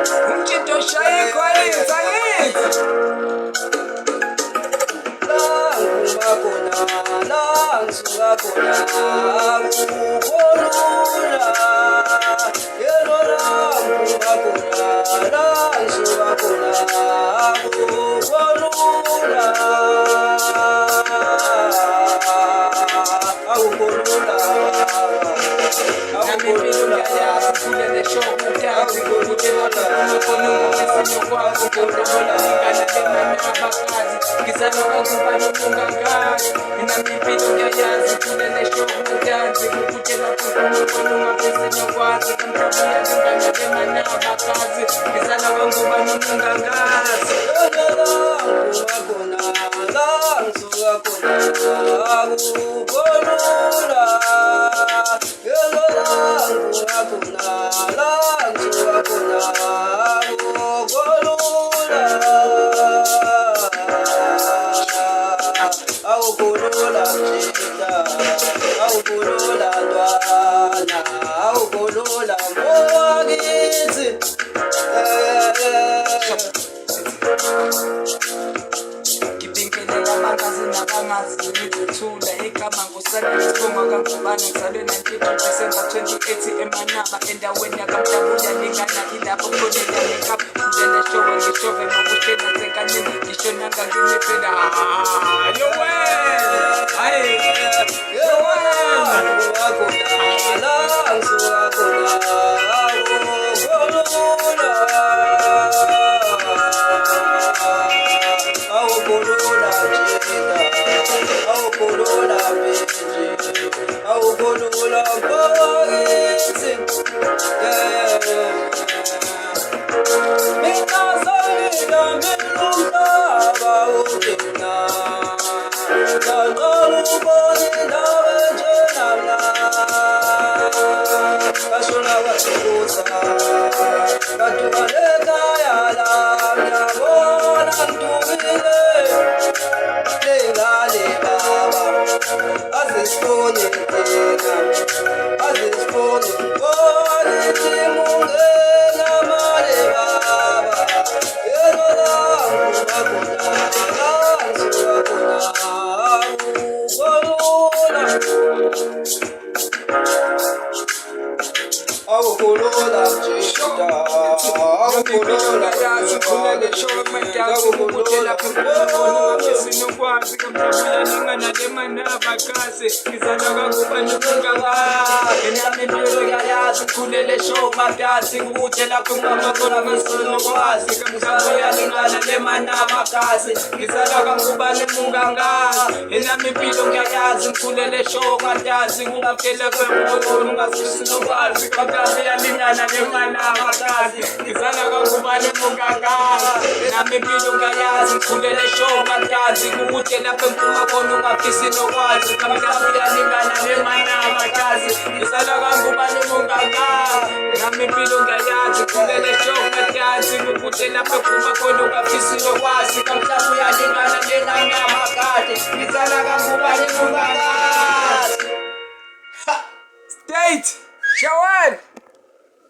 Umchito shaye kwalitsa ngithi la nguma khona la ngisuka khona akukhona yelo la nguma khona la ngisuka khona akukhona nami mpilo yayazi kulele show mutazi kutela kukhona ngokusinyo kwakho kodwa lingana lemana abakazi ngizama ukuba nomungakazi nami mpilo yayazi kulele show mutazi kutela kukhona ngokusinyo kwakho kodwa lingana lemana abakazi ngizama ukuba nomungakazi Thula igama ngusana isibonga kaNgubane ngizalwe 19 December 2018 eManaba endaweni yakamdabuya lingana ilapho khona makeup ngene show ngishove ngokuthena sekanini ngisho nanga nginiphela yo wena hayi yo wena wakudala ngizwakona kulele show magasi ukutela kumama khona ngisinokwazi kamsabuya lingana lemana magasi ngizala kaNgubane mungangasi enami impilo ngiyayazi ngikhulele show magasi ukutela kwembono ngasinokwazi kamsabuya lingana lemana magasi ngizala kaNgubane mungangasi enami impilo ngiyayazi ngikhulele show magasi ukutela kwembono ngasinokwazi kamsabuya lingana lemana magasi ngizala kaNgubane mungangasi nami impilo ngayazi kulele show magasi ukutela phuma khona ungafisile kwazi kamhlabuya lingana lengana magade ngizala kaNgubane mungangasi state Shawan